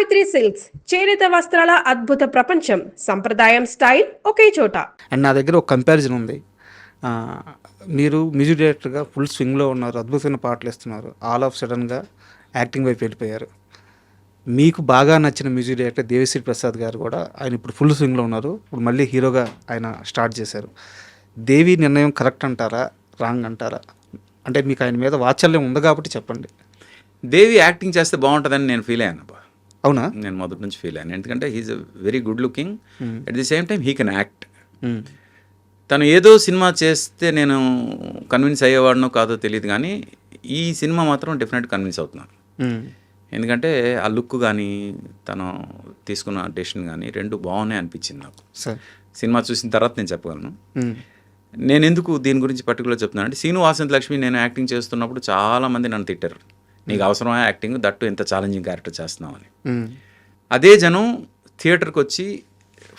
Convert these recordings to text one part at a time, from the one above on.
Savitri silks చేనేత వస్త్రాల అద్భుత ప్రపంచం. సంప్రదాయం స్టైల్ ఒకే చోట. అండ్ నా దగ్గర ఒక కంపారిజన్ ఉంది. ఆ, మీరు మ్యూజిక్ డైరెక్టర్గా ఫుల్ స్వింగ్లో ఉన్నారు, అద్భుతమైన పాటలు ఇస్తున్నారు. ఆల్ ఆఫ్ సడన్గా యాక్టింగ్ వైపు వెళ్ళిపోయారు. మీకు బాగా నచ్చిన మ్యూజిక్ డైరెక్టర్ దేవిశ్రీ ప్రసాద్ గారు కూడా ఆయన ఇప్పుడు ఫుల్ స్వింగ్లో ఉన్నారు. ఇప్పుడు మళ్ళీ హీరోగా ఆయన స్టార్ట్ చేశారు. దేవి నిర్ణయం కరెక్ట్ అంటారా, రాంగ్ అంటారా? అంటే మీకు ఆయన మీద వాత్సల్యం ఉంది కాబట్టి చెప్పండి. దేవి యాక్టింగ్ చేస్తే బాగుంటుందని నేను ఫీల్ అయ్యాను అబ్బా. అవునా? నేను మొదటి నుంచి ఫీల్ అయ్యాను. ఎందుకంటే he is a very good looking, at the same time he can act. తను ఏదో సినిమా చేస్తే నేను కన్విన్స్ అయ్యేవాడినో కాదో తెలియదు, కానీ ఈ సినిమా మాత్రం డెఫినెట్ కన్విన్స్ అవుతున్నాను. ఎందుకంటే ఆ లుక్ కానీ తను తీసుకున్న డెసిషన్ కానీ రెండు బాగున్నాయి అనిపించింది నాకు. సినిమా చూసిన తర్వాత నేను చెప్పగలను. నేను ఎందుకు దీని గురించి పర్టికులర్ చెప్తున్నాను అంటే, శ్రీను వాసంత లక్ష్మి నేను యాక్టింగ్ చేస్తున్నప్పుడు చాలామంది నన్ను తిట్టారు, నీకు అవసరమా యాక్టింగ్, దట్టు ఎంత ఛాలెంజింగ్ క్యారెక్టర్ చేస్తున్నావు అని. అదే జనం థియేటర్కి వచ్చి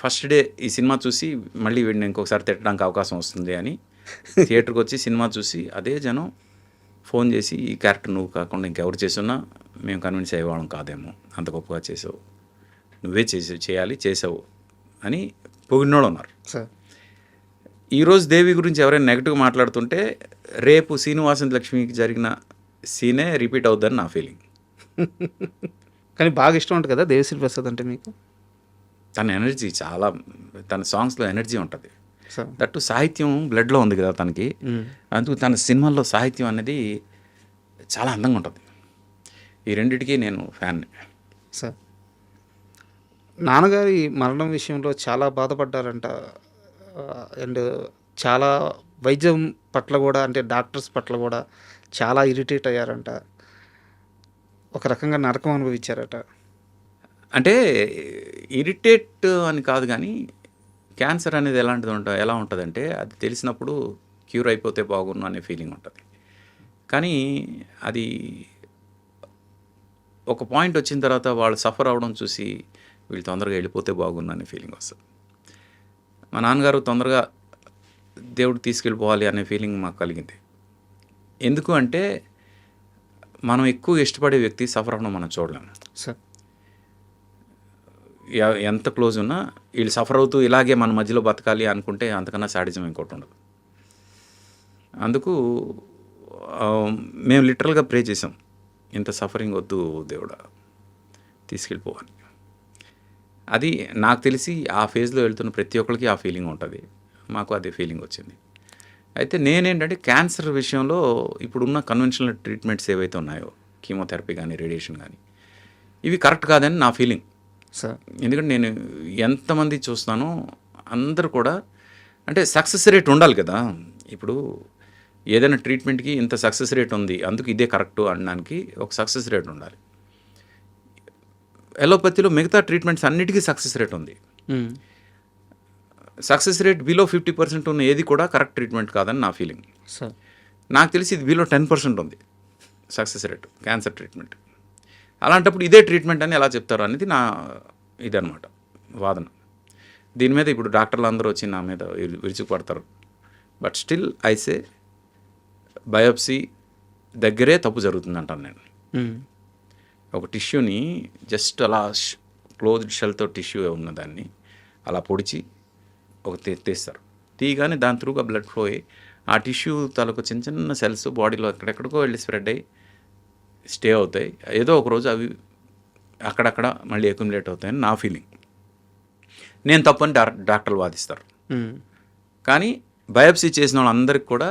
ఫస్ట్ డే ఈ సినిమా చూసి మళ్ళీ వీడిని ఇంకొకసారి తిట్టడానికి అవకాశం వస్తుంది అని థియేటర్కి వచ్చి సినిమా చూసి అదే జనం ఫోన్ చేసి, ఈ క్యారెక్టర్ నువ్వు కాకుండా ఇంకెవరు చేసున్నా మేము కన్విన్స్ అయ్యేవాళ్ళం కాదేమో, అంత గొప్పగా చేసావు, నువ్వే చేసావు అని పొగిడినోళ్ళు ఉన్నారు. ఈరోజు దేవి గురించి ఎవరైనా నెగిటివ్ మాట్లాడుతుంటే రేపు శ్రీనివాసంత లక్ష్మికి జరిగిన సీనే రిపీట్ అవుద్దని నా ఫీలింగ్. కానీ బాగా ఇష్టం ఉంటుంది కదా దేవిశ్రీ ప్రసాద్ అంటే మీకు? తన ఎనర్జీ చాలా, తన సాంగ్స్లో ఎనర్జీ ఉంటుంది. దట్టు సాహిత్యం బ్లడ్లో ఉంది కదా తనకి, అందుకు తన సినిమాల్లో సాహిత్యం అనేది చాలా అందంగా ఉంటుంది. ఈ రెండిటికి నేను ఫ్యాన్. సార్, నాన్నగారి మరణం విషయంలో చాలా బాధపడ్డారంట. అండ్ చాలా వైద్యం పట్ల కూడా, అంటే డాక్టర్స్ పట్ల కూడా చాలా ఇరిటేట్ అయ్యారంట. ఒక రకంగా నరకం అనుభవించారట. అంటే ఇరిటేట్ అని కాదు, కానీ క్యాన్సర్ అనేది ఎలా ఉంటుందంటే, అది తెలిసినప్పుడు క్యూర్ అయిపోతే బాగున్ను అనే ఫీలింగ్ ఉంటుంది. కానీ అది ఒక పాయింట్ వచ్చిన తర్వాత వాళ్ళు సఫర్ అవడం చూసి వీళ్ళు తొందరగా వెళ్ళిపోతే బాగున్ను అనే ఫీలింగ్ వస్తుంది. మా నాన్నగారు తొందరగా దేవుడు తీసుకెళ్ళిపోవాలి అనే ఫీలింగ్ మాకు కలిగింది. ఎందుకు అంటే, మనం ఎక్కువ ఇష్టపడే వ్యక్తి సఫర్ అవ్వడం మనం చూడలేము సార్. ఎంత క్లోజ్ ఉన్నా వీళ్ళు సఫర్ అవుతూ ఇలాగే మన మధ్యలో బతకాలి అనుకుంటే అంతకన్నా సాడిజం ఇంకోటి ఉండదు. అందుకు మేము లిటరల్గా ప్రే చేసాం, ఇంత సఫరింగ్ వద్దు దేవుడా, తీసుకెళ్ళిపోవాలి. అది నాకు తెలిసి ఆ ఫేజ్లో వెళ్తున్న ప్రతి ఒక్కరికి ఆ ఫీలింగ్ ఉంటుంది. మాకు అదే ఫీలింగ్ వచ్చింది. అయితే నేనేంటంటే, క్యాన్సర్ విషయంలో ఇప్పుడున్న కన్వెన్షనల్ ట్రీట్మెంట్స్ ఏవైతే ఉన్నాయో, కీమోథెరపీ కానీ రేడియేషన్ కానీ, ఇవి కరెక్ట్ కాదని నా ఫీలింగ్ సార్. ఎందుకంటే నేను ఎంతమంది చూస్తున్నానో అందరూ కూడా, అంటే సక్సెస్ రేట్ ఉండాలి కదా. ఇప్పుడు ఏదైనా ట్రీట్మెంట్కి ఇంత సక్సెస్ రేట్ ఉంది, అందుకు ఇదే కరెక్టు అనడానికి ఒక సక్సెస్ రేట్ ఉండాలి. ఎలోపతిలో మిగతా ట్రీట్మెంట్స్ అన్నిటికీ సక్సెస్ రేట్ ఉంది. సక్సెస్ రేట్ బిలో 50% ఉన్న ఏది కూడా కరెక్ట్ ట్రీట్మెంట్ కాదని నా ఫీలింగ్. నాకు తెలిసి ఇది బిలో 10% ఉంది సక్సెస్ రేటు క్యాన్సర్ ట్రీట్మెంట్. అలాంటప్పుడు ఇదే ట్రీట్మెంట్ అని ఎలా చెప్తారు అనేది నా ఇదనమాట వాదన. దీని మీద ఇప్పుడు డాక్టర్లు అందరూ వచ్చి నా మీద విరుచుకుపడతారు. బట్ స్టిల్ ఐసే బయోప్సీ దగ్గరే తప్పు జరుగుతుంది అంటాను నేను. ఒక టిష్యూని జస్ట్ అలా క్లోజ్డ్ షెల్తో టిష్యూ ఉన్నదాన్ని అలా పొడిచి ఒక తీస్తారు. తీయగానే దాని త్రూగా బ్లడ్ ఫ్లో అయ్యి ఆ టిష్యూ తాలూకు చిన్న చిన్న సెల్స్ బాడీలో ఎక్కడెక్కడికో వెళ్ళి స్ప్రెడ్ అయ్యి స్టే అవుతాయి. ఏదో ఒక రోజు అవి అక్కడక్కడ మళ్ళీ అక్యుములేట్ అవుతాయని నా ఫీలింగ్. నేను తప్పని డాక్టర్లు వాదిస్తారు. కానీ బయాప్సీ చేసిన వాళ్ళందరికీ కూడా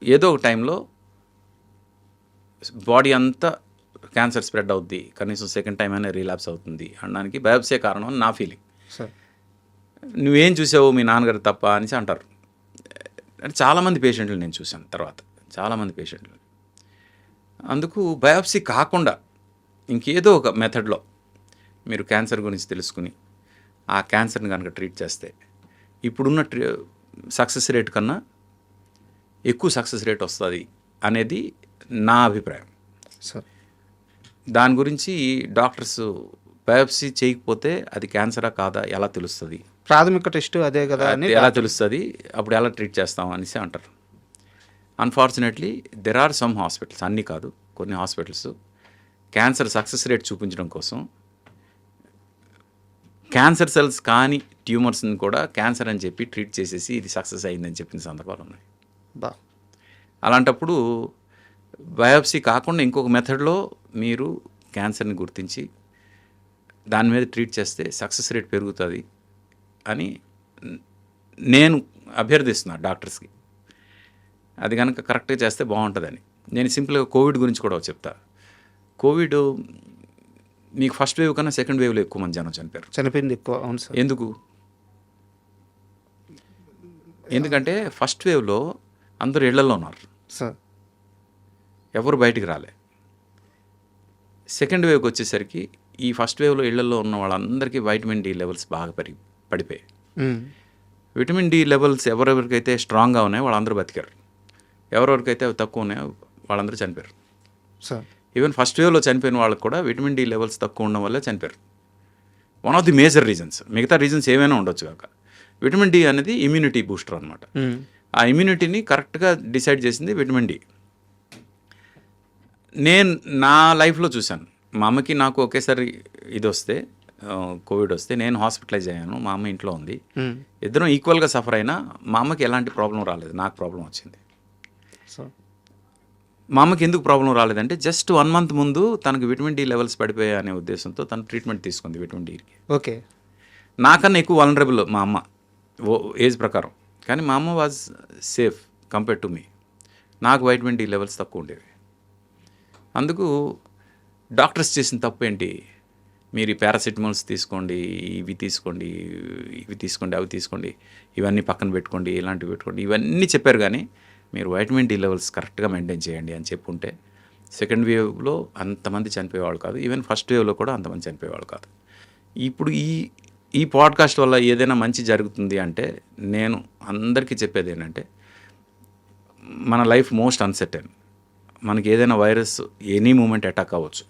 ఏదో ఒక టైంలో బాడీ అంతా క్యాన్సర్ స్ప్రెడ్ అవుద్ది, కనీసం సెకండ్ టైం అయినా రీలాప్స్ అవుతుంది అనడానికి బయాప్సీ కారణం అని నా ఫీలింగ్. నువ్వేం చూసావు మీ నాన్నగారు తప్ప అనేసి అంటారు. అంటే చాలామంది పేషెంట్లు నేను చూశాను తర్వాత, చాలామంది పేషెంట్లు. అందుకు బయాప్సీ కాకుండా ఇంకేదో ఒక మెథడ్లో మీరు క్యాన్సర్ గురించి తెలుసుకుని ఆ క్యాన్సర్ని కనుక ట్రీట్ చేస్తే ఇప్పుడున్న సక్సెస్ రేట్ కన్నా ఎక్కువ సక్సెస్ రేట్ వస్తుంది అనేది నా అభిప్రాయం. దాని గురించి డాక్టర్స్ బయాప్సీ చేయకపోతే అది క్యాన్సరా కాదా ఎలా తెలుస్తుంది, ప్రాథమిక టెస్ట్ అదే కదా అని ఎలా తెలుస్తుంది, అప్పుడు ఎలా ట్రీట్ చేస్తాం అనేసి అంటారు. Unfortunately there are some hospitals, అన్నీ కాదు, కొన్ని హాస్పిటల్స్ క్యాన్సర్ సక్సెస్ రేట్ చూపించడం కోసం క్యాన్సర్ సెల్స్ కానీ ట్యూమర్స్ని కూడా క్యాన్సర్ అని చెప్పి ట్రీట్ చేసేసి ఇది సక్సెస్ అయిందని చెప్పిన సందర్భాలు ఉన్నాయి. బా అలాంటప్పుడు బయాప్సీ కాకుండా ఇంకొక మెథడ్లో మీరు క్యాన్సర్ని గుర్తించి దాని మీద ట్రీట్ చేస్తే సక్సెస్ రేట్ పెరుగుతుంది అని నేను అభ్యర్థిస్తున్నాను డాక్టర్స్కి. అది కనుక కరెక్ట్గా చేస్తే బాగుంటుందని. నేను సింపుల్గా కోవిడ్ గురించి కూడా చెప్తా. కోవిడ్ మీకు ఫస్ట్ వేవ్ కన్నా సెకండ్ వేవ్లో ఎక్కువ మంది జనం చనిపోయింది ఎక్కువ. అవును సార్. ఎందుకంటే ఫస్ట్ వేవ్లో అందరూ ఇళ్లలో ఉన్నారు సార్, ఎవరు బయటికి రాలే. సెకండ్ వేవ్కి వచ్చేసరికి ఈ ఫస్ట్ వేవ్లో ఇళ్లలో ఉన్న వాళ్ళందరికీ వైటమిన్ డి లెవెల్స్ బాగా పడిపోయాయి. విటమిన్ డి లెవెల్స్ ఎవరెవరికైతే స్ట్రాంగ్గా ఉన్నాయో వాళ్ళందరూ బతికారు, ఎవరెవరికైతే అవి తక్కువ ఉన్నాయో వాళ్ళందరూ చనిపోయారు. సార్ ఈవెన్ ఫస్ట్ వేవ్లో చనిపోయిన వాళ్ళకి కూడా విటమిన్ డి లెవెల్స్ తక్కువ ఉండడం వల్లే చనిపోయారు. One of the major reasons. మిగతా రీజన్స్ ఏమైనా ఉండొచ్చు కాక విటమిన్ డి అనేది ఇమ్యూనిటీ బూస్టర్ అనమాట. ఆ ఇమ్యూనిటీని కరెక్ట్గా డిసైడ్ చేసింది విటమిన్ డి. నేను నా లైఫ్లో చూశాను, మా అమ్మకి నాకు ఒకేసారి ఇది వస్తే కోవిడ్ వస్తే నేను హాస్పిటలైజ్ అయ్యాను, మా అమ్మ ఇంట్లో ఉంది. ఇద్దరం ఈక్వల్గా సఫర్ అయినా మా అమ్మకి ఎలాంటి ప్రాబ్లం రాలేదు, నాకు ప్రాబ్లం వచ్చింది. సో మా అమ్మకి ఎందుకు ప్రాబ్లం రాలేదంటే జస్ట్ 1 month ముందు తనకు విటమిన్ డి లెవెల్స్ పడిపోయాయి అనే ఉద్దేశంతో తను ట్రీట్మెంట్ తీసుకుంది విటమిన్ డికి. ఓకే. నాకన్నా ఎక్కువ వలనరబుల్ మా అమ్మ ఏజ్ ప్రకారం, కానీ మా అమ్మ was safe compare to me. నాకు వైటమిన్ డి లెవెల్స్ తక్కువ ఉండేవి. అందుకు డాక్టర్స్ చేసిన తప్పు ఏంటి, మీరు ఈ పారాసిటమాల్స్ తీసుకోండి, ఇవి తీసుకోండి, ఇవి తీసుకోండి, అవి తీసుకోండి, ఇవన్నీ పక్కన పెట్టుకోండి, ఇలాంటివి పెట్టుకోండి, ఇవన్నీ చెప్పారు. కానీ మీరు వైటమిన్ డి లెవెల్స్ కరెక్ట్గా మెయింటైన్ చేయండి అని చెప్పుంటే సెకండ్ వేవ్లో అంతమంది చనిపోయేవాళ్ళు కాదు, ఈవెన్ ఫస్ట్ వేవ్లో కూడా అంతమంది చనిపోయేవాళ్ళు కాదు. ఇప్పుడు ఈ పాడ్కాస్ట్ వల్ల ఏదైనా మంచి జరుగుతుంది అంటే నేను అందరికీ చెప్పేది ఏంటంటే, మన లైఫ్ మోస్ట్ అన్సర్టెన్. మనకి ఏదైనా వైరస్ ఎనీ మూమెంట్ అటాక్ అవ్వచ్చు.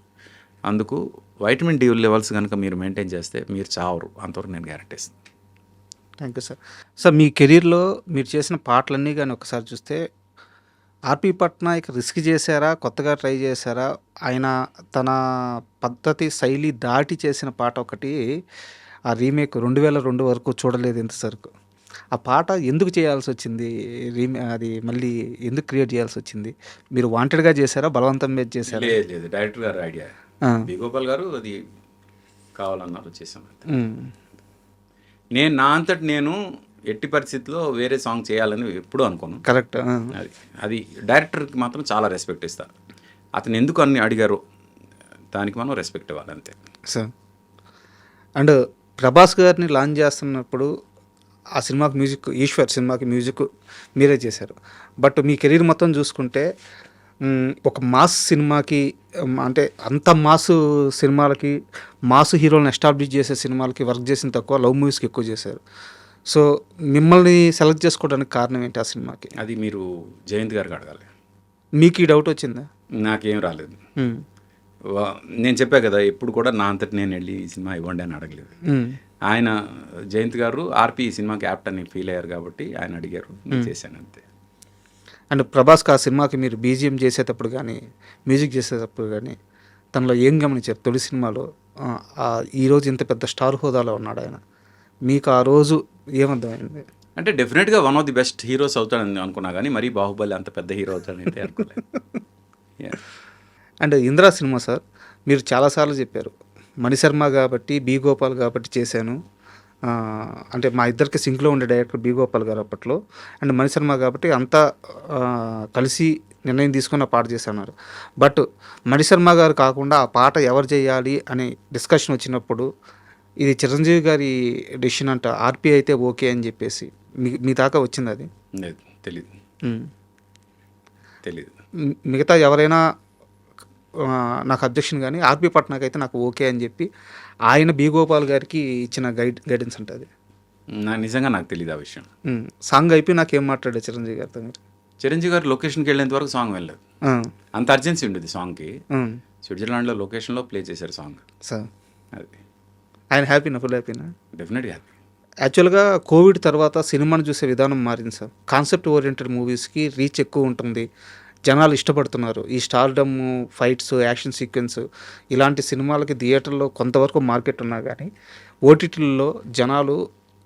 అందుకు వైటమిన్ డి లెవెల్స్ కనుక మీరు మెయింటైన్ చేస్తే మీరు చావరు, అంతవరకు నేను గ్యారెంటీ ఇస్తాను. Thank you sir. సార్ మీ కెరీర్లో మీరు చేసిన పాటలన్నీ కానీ ఒకసారి చూస్తే ఆర్పి పట్నాయక్ రిస్క్ చేశారా, కొత్తగా ట్రై చేశారా? ఆయన తన పద్ధతి శైలి దాటి చేసిన పాట ఒకటి, ఆ రీమేక్ 2002 వరకు చూడలేదు ఇంతవరకు. ఆ పాట ఎందుకు చేయాల్సి వచ్చింది? అది మళ్ళీ ఎందుకు క్రియేట్ చేయాల్సి వచ్చింది? మీరు వాంటెడ్గా చేశారా, బలవంతం మీద చేశారా? లేదు, డైరెక్టర్ గారు ఐడియా, బి గోపాల్ గారు అది కావాలన్నారు, చేశాను. నేను నా అంతటి నేను ఎట్టి పరిస్థితిలో వేరే సాంగ్ చేయాలని ఎప్పుడూ అనుకోను. కరెక్ట్. అది డైరెక్టర్కి మాత్రం చాలా రెస్పెక్ట్ ఇస్తారు. అతను ఎందుకు అన్ని అడిగారో దానికి మనం రెస్పెక్ట్ ఇవ్వాలి, అంతే సార్. అండ్ ప్రభాస్ గారిని లాంచ్ చేస్తున్నప్పుడు ఆ సినిమాకి మ్యూజిక్, ఈశ్వర్ సినిమాకి మ్యూజిక్ మీరే చేశారు. బట్ మీ కెరీర్ మొత్తం చూసుకుంటే ఒక మాస్ సినిమాకి, అంటే అంత మాస్ సినిమాలకి, మాస్ హీరోలను ఎస్టాబ్లిష్ చేసే సినిమాలకి వర్క్ చేసిన తక్కువ, లవ్ మూవీస్కి ఎక్కువ చేశారు. సో మిమ్మల్ని సెలెక్ట్ చేసుకోవడానికి కారణం ఏంటి ఆ సినిమాకి? అది మీరు జయంత్ గారికి అడగాలి. మీకు ఈ డౌట్ వచ్చిందా? నాకేం రాలేదు. నేను చెప్పా కదా, ఎప్పుడు కూడా నా అంతటి నేను వెళ్ళి ఈ సినిమా ఇవ్వండి అని అడగలేదు. ఆయన జయంత్ గారు ఆర్పి ఈ సినిమాకి యాప్ట్ అని ఫీల్ అయ్యారు కాబట్టి ఆయన అడిగారు, నేను చేశాను, అంతే. అండ్ ప్రభాస్కి ఆ సినిమాకి మీరు బీజిఎం చేసేటప్పుడు కానీ, మ్యూజిక్ చేసేటప్పుడు కానీ తనలో ఏం గమనించారు? తొలి సినిమాలో ఈరోజు ఇంత పెద్ద స్టార్ హోదాలో ఉన్నాడు ఆయన, మీకు ఆ రోజు ఏమర్థమైంది? అంటే డెఫినెట్గా one of the best heroes అవుతాడని అనుకున్నా, కానీ మరీ బాహుబలి అంత పెద్ద హీరో అవుతాడని అయితే అనుకోలేదు. అండ్ ఇంద్రా సినిమా సార్, మీరు చాలాసార్లు చెప్పారు, మణిశర్మ కాబట్టి, బి గోపాల్ కాబట్టి చేశాను. అంటే మా ఇద్దరికి సింక్లో ఉండే డైరెక్టర్ బి గోపాల్ గారు అప్పట్లో, అండ్ మణిశర్మ కాబట్టి అంతా కలిసి నిర్ణయం తీసుకుని ఆ పాట చేస్తున్నారు. బట్ మణిశర్మ గారు కాకుండా ఆ పాట ఎవరు చేయాలి అనే డిస్కషన్ వచ్చినప్పుడు ఇది చిరంజీవి గారి డెసిషన్ అంట, ఆర్పి అయితే ఓకే అని చెప్పేసి మీ దాకా వచ్చింది అది? తెలీదు. మిగతా ఎవరైనా నాకు అబ్జెక్షన్, కానీ ఆర్పి పట్నాయక్ అయితే నాకు ఓకే అని చెప్పి ఆయన బి గోపాల్ గారికి ఇచ్చిన గైడెన్స్ ఉంటుంది. నిజంగా నాకు తెలియదు ఆ విషయం. సాంగ్ అయిపోయి నాకేం మాట్లాడే చిరంజీవి గారితో? మీరు చిరంజీవి గారు లొకేషన్కి వెళ్ళేంత వరకు సాంగ్ వెళ్ళలేదు, అంత అర్జెన్సీ ఉండేది సాంగ్కి. స్విట్జర్లాండ్లో లొకేషన్లో ప్లే చేశారు సాంగ్. సార్ అది ఆయన హ్యాపీనా? ఫుల్ హ్యాపీనా? డెఫినెట్గా హ్యాపీ. యాక్చువల్గా కోవిడ్ తర్వాత సినిమాను చూసే విధానం మారింది సార్. కాన్సెప్ట్ ఓరియంటెడ్ మూవీస్కి రీచ్ ఎక్కువ ఉంటుంది, జనాలు ఇష్టపడుతున్నారు. ఈ స్టార్డమ్, ఫైట్స్, యాక్షన్ సీక్వెన్స్ ఇలాంటి సినిమాలకి థియేటర్లో కొంతవరకు మార్కెట్ ఉన్నా కానీ ఓటీటీల్లో జనాలు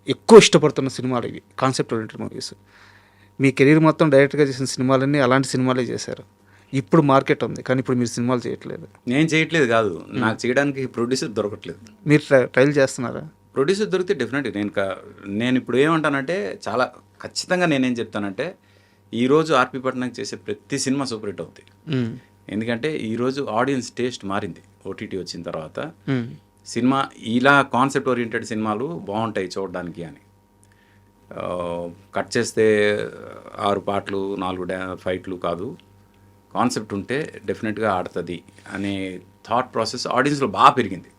ఎక్కువ ఇష్టపడుతున్న సినిమాలు ఇవి, కాన్సెప్ట్ ఓరియంటెడ్ మూవీస్. మీ కెరీర్ మొత్తం డైరెక్ట్గా చేసిన సినిమాలన్నీ అలాంటి సినిమాలే చేశారు. ఇప్పుడు మార్కెట్ ఉంది, కానీ ఇప్పుడు మీరు సినిమాలు చేయట్లేదు. నేను చేయట్లేదు కాదు, నాకు చేయడానికి ప్రొడ్యూసర్ దొరకట్లేదు. మీరు ట్రైల్ చేస్తున్నారా? ప్రొడ్యూసర్ దొరికితే డెఫినెట్గా నేను ఇప్పుడు ఏమంటానంటే, చాలా ఖచ్చితంగా నేనేం చెప్తానంటే, ఈరోజు ఆర్పి పట్నాయక్ చేసే ప్రతి సినిమా సూపర్ హిట్ అవుతాయి. ఎందుకంటే ఈరోజు ఆడియన్స్ టేస్ట్ మారింది ఓటీటీ వచ్చిన తర్వాత. సినిమా ఇలా కాన్సెప్ట్ ఓరియంటెడ్ సినిమాలు బాగుంటాయి చూడడానికి అని. కట్ చేస్తే 6 పాటలు 4 ఫైట్లు కాదు, కాన్సెప్ట్ ఉంటే డెఫినెట్గా ఆడుతుంది అనే థాట్ ప్రాసెస్ ఆడియన్స్లో బాగా పెరిగింది.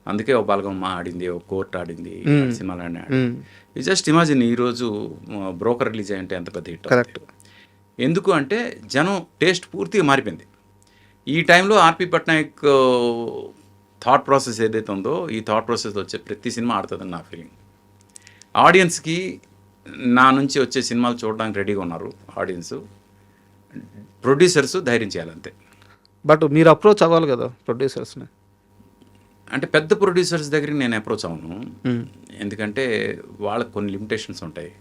అందుకే ఓ బలగమ్మ ఆడింది, ఓ కోర్ట్ ఆడింది, సినిమాలన్నీ ఆడింది. ఇది జస్ట్ ఇమాజిన్ ఈరోజు బ్రోకర్ రిలీజ్ అయ్యంటే ఎంత పెద్ద హిట్. కరెక్ట్. ఎందుకు అంటే జనం టేస్ట్ పూర్తిగా మారిపోయింది. ఈ టైంలో ఆర్పి పట్నాయక్ థాట్ ప్రాసెస్ ఏదైతే ఉందో, ఈ థాట్ ప్రాసెస్ వచ్చే ప్రతి సినిమా ఆడుతుందని నా ఫీలింగ్. ఆడియన్స్కి నా నుంచి వచ్చే సినిమాలు చూడడానికి రెడీగా ఉన్నారు ఆడియన్స్. ప్రొడ్యూసర్స్ ధైర్యం చేయాలంతే. బట్ మీరు అప్రోచ్ అవ్వాలి కదా ప్రొడ్యూసర్స్ని. అంటే పెద్ద ప్రొడ్యూసర్స్ దగ్గరికి నేను అప్రోచ్ అవ్వను. ఎందుకంటే వాళ్ళకి కొన్ని లిమిటేషన్స్ ఉంటాయి,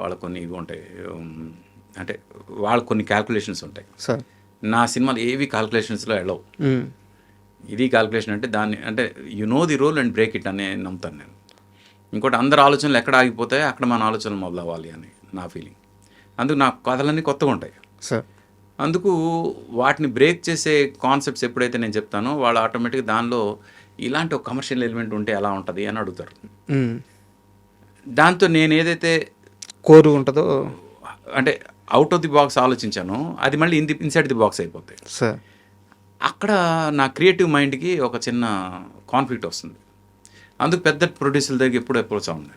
వాళ్ళకి కొన్ని ఇవి ఉంటాయి, అంటే వాళ్ళకి కొన్ని క్యాల్కులేషన్స్ ఉంటాయి. నా సినిమాలు ఏవి క్యాల్కులేషన్స్లో వెళ్ళవు. ఇది క్యాల్కులేషన్ అంటే దాన్ని అంటే you know the roll and break it అనే నమ్ముతాను నేను. ఇంకోటి అందరు ఆలోచనలు ఎక్కడ ఆగిపోతాయి అక్కడ మన ఆలోచనలు మొదలు అవ్వాలి అని నా ఫీలింగ్. అందుకు నా కథలన్నీ కొత్తగా ఉంటాయి. అందుకు వాటిని బ్రేక్ చేసే కాన్సెప్ట్స్ ఎప్పుడైతే నేను చెప్తానో వాళ్ళు ఆటోమేటిక్గా దానిలో ఇలాంటి ఒక కమర్షియల్ ఎలిమెంట్ ఉంటే ఎలా ఉంటుంది అని అడుగుతారు. దాంతో నేను ఏదైతే కోరు ఉంటుందో అంటే అవుట్ ఆఫ్ ది బాక్స్ ఆలోచించానో అది మళ్ళీ ఇన్సైడ్ ది బాక్స్ అయిపోతాయి. అక్కడ నా క్రియేటివ్ మైండ్కి ఒక చిన్న కాన్ఫ్లిక్ట్ వస్తుంది. అందుకు పెద్ద ప్రొడ్యూసర్ల దగ్గర ఎప్పుడు అప్రోచ్ అవ్వండి.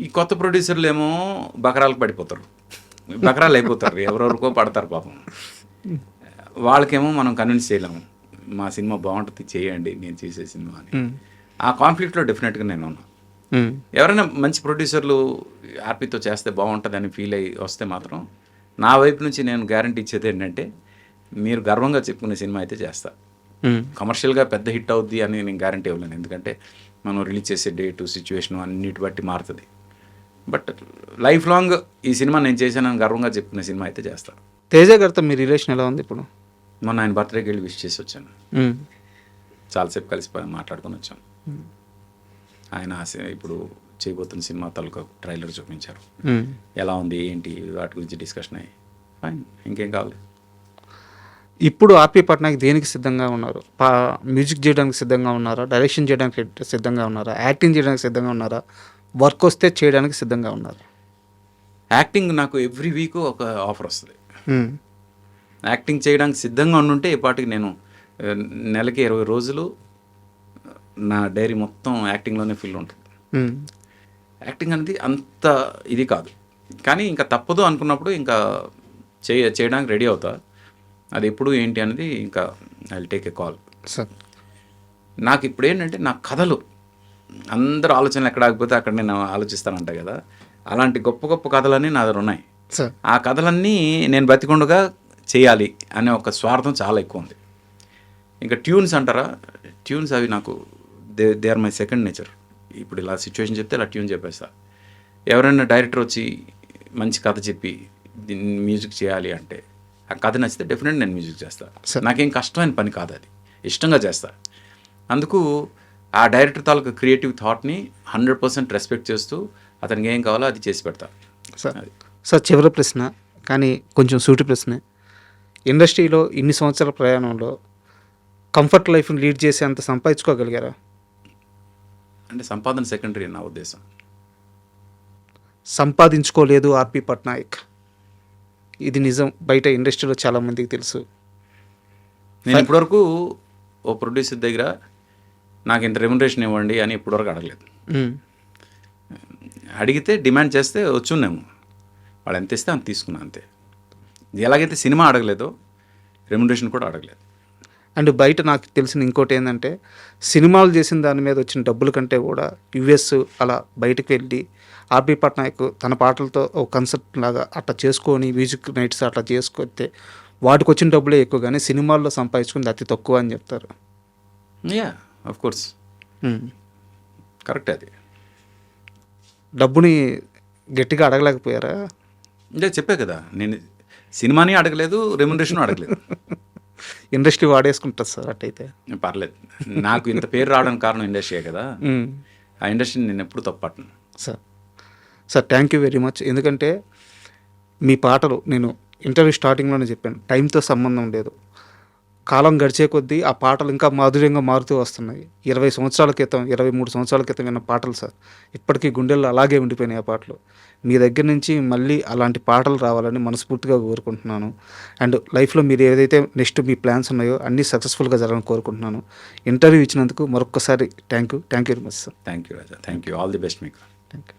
ఈ కొత్త ప్రొడ్యూసర్లు ఏమో బకరాలకు పడిపోతారు, బకరాలు అయిపోతారు, ఎవరెవరికో పడతారు పాపం. వాళ్ళకేమో మనం కన్విన్స్ చేయలేము, మా సినిమా బాగుంటుంది చేయండి నేను చేసే సినిమా అని. ఆ కాన్ఫ్లిక్ట్లో డెఫినెట్గా నేను ఉన్నా. ఎవరైనా మంచి ప్రొడ్యూసర్లు ఆర్పీతో చేస్తే బాగుంటుంది అని ఫీల్ అయ్యి వస్తే మాత్రం నా వైపు నుంచి నేను గ్యారంటీ ఇచ్చేది ఏంటంటే, మీరు గర్వంగా చెప్పుకునే సినిమా అయితే చేస్తా. కమర్షియల్గా పెద్ద హిట్ అవుద్ది అని నేను గ్యారంటీ ఇవ్వలేను, ఎందుకంటే మనం రిలీజ్ చేసే డేటు సిచ్యువేషన్ అన్నిటి బట్టి మారుతుంది. బట్ లైఫ్ లాంగ్ ఈ సినిమా నేను చేశానని గర్వంగా చెప్పుకునే సినిమా అయితే చేస్తాను. తేజ గారితో మీ రిలేషన్ ఎలా ఉంది ఇప్పుడు? మొన్న ఆయన బర్త్డేకి వెళ్ళి విష్ చేసి వచ్చాను. చాలాసేపు కలిసి మాట్లాడుకొని వచ్చాను. ఆయన ఇప్పుడు చేయబోతున్న సినిమా తాలూకా ట్రైలర్ చూపించారు. ఎలా ఉంది ఏంటి వాటి గురించి డిస్కషన్ అయ్యి ఫైన్, ఇంకేం కావాలి. ఇప్పుడు ఆర్పి పట్నాయక్ దేనికి సిద్ధంగా ఉన్నారు? మ్యూజిక్ చేయడానికి సిద్ధంగా ఉన్నారా? డైరెక్షన్ చేయడానికి సిద్ధంగా ఉన్నారా? యాక్టింగ్ చేయడానికి సిద్ధంగా ఉన్నారా? వర్క్ వస్తే చేయడానికి సిద్ధంగా ఉన్నారా? యాక్టింగ్ నాకు ఎవ్రీ వీక్ ఒక ఆఫర్ వస్తుంది. యాక్టింగ్ చేయడానికి సిద్ధంగా ఉండుంటే ఇప్పటికి నేను నెలకి 20 రోజులు నా డైరీ మొత్తం యాక్టింగ్లోనే ఫిల్ ఉంటుంది. యాక్టింగ్ అనేది అంత ఇది కాదు, కానీ ఇంకా తప్పదు అనుకున్నప్పుడు ఇంకా చేయడానికి రెడీ అవుతా. అది ఎప్పుడు ఏంటి అనేది ఇంకా I will take a call. నాకు ఇప్పుడు ఏంటంటే నా కథలు అందరూ ఆలోచనలు ఎక్కడ ఆగిపోతే అక్కడ నేను ఆలోచిస్తానంట కదా, అలాంటి గొప్ప గొప్ప కథలన్నీ నా దగ్గర ఉన్నాయి. ఆ కథలన్నీ నేను బతికొండగా చేయాలి అనే ఒక స్వార్థం చాలా ఎక్కువ ఉంది. ఇంకా ట్యూన్స్ అంటారా, ట్యూన్స్ అవి నాకు they are my second nature. ఇప్పుడు ఇలా సిచ్యువేషన్ చెప్తే ఇలా ట్యూన్ చెప్పేస్తా. ఎవరైనా డైరెక్టర్ వచ్చి మంచి కథ చెప్పి దీన్ని మ్యూజిక్ చేయాలి అంటే ఆ కథ నచ్చితే డెఫినెట్ నేను మ్యూజిక్ చేస్తాను. నాకేం కష్టమైన పని కాదు, అది ఇష్టంగా చేస్తా. అందుకు ఆ డైరెక్టర్ తాలూకు క్రియేటివ్ థాట్ని 100% రెస్పెక్ట్ చేస్తూ అతనికి ఏం కావాలో అది చేసి పెడతా. సార్ చివరి ప్రశ్న, కానీ కొంచెం సూటి ప్రశ్నే. ఇండస్ట్రీలో ఇన్ని సంవత్సరాల ప్రయాణంలో కంఫర్ట్ లైఫ్ని లీడ్ చేసి అంత సంపాదించుకోగలిగారా? అంటే సంపాదన సెకండరీ నా ఉద్దేశం. సంపాదించుకోలేదు ఆర్పి పట్నాయక్, ఇది నిజం. బయట ఇండస్ట్రీలో చాలామందికి తెలుసు. నేను ఇప్పటివరకు ఓ ప్రొడ్యూసర్ దగ్గర నాకు ఇంత రెమ్యునరేషన్ ఇవ్వండి అని ఇప్పటివరకు అడగలేదు. అడిగితే డిమాండ్ చేస్తే వచ్చున్నాము, వాళ్ళు ఎంత ఇస్తే అంత తీసుకున్నా అంతే. ఎలాగైతే సినిమా అడగలేదో రెమ్యునరేషన్ కూడా అడగలేదు. అండ్ బయట నాకు తెలిసిన ఇంకోటి ఏంటంటే సినిమాలు చేసిన దాని మీద వచ్చిన డబ్బుల కంటే కూడా యుఎస్ అలా బయటకు వెళ్ళి ఆర్పి పట్నాయక్ తన పాటలతో ఒక కన్సర్ట్ లాగా అట్లా చేసుకొని మ్యూజిక్ నైట్స్ అట్లా చేసుకొస్తే వాటికి వచ్చిన డబ్బులే ఎక్కువ, కానీ సినిమాల్లో సంపాదించుకుంది అతి తక్కువ అని చెప్తారు. Yeah of course correct. అది డబ్బుని గట్టిగా అడగలేకపోయారా? అంటే చెప్పే కదా, నేను సినిమాని అడగలేదు, రెమ్యునరేషన్ అడగలేదు. ఇండస్ట్రీ వాడేసుకుంటుంది సార్ అట్టయితే. పర్లేదు, నాకు ఇంత పేరు రావడానికి కారణం ఇండస్ట్రీయే కదా. ఆ ఇండస్ట్రీని నేను ఎప్పుడు తప్పట్ను. Sir thank you very much. ఎందుకంటే మీ పాటలు నేను ఇంటర్వ్యూ స్టార్టింగ్లోనే చెప్పాను, టైంతో సంబంధం లేదు. కాలం గడిచే కొద్దీ ఆ పాటలు ఇంకా మాధుర్యంగా మారుతూ వస్తున్నాయి. 20 సంవత్సరాల క్రితం 23 సంవత్సరాల క్రితం విన్న పాటలు సార్ ఇప్పటికీ గుండెల్లో అలాగే ఉండిపోయినాయి ఆ పాటలు. మీ దగ్గర నుంచి మళ్ళీ అలాంటి పాటలు రావాలని మనస్ఫూర్తిగా కోరుకుంటున్నాను. అండ్ లైఫ్లో మీరు ఏదైతే నెక్స్ట్ మీ ప్లాన్స్ ఉన్నాయో అన్నీ సక్సెస్ఫుల్గా జరగాలని కోరుకుంటున్నాను. ఇంటర్వ్యూ ఇచ్చినందుకు మరొక్కసారి thank you very much sir. Thank you Raja, thank you, all the best మీకు. Thank you.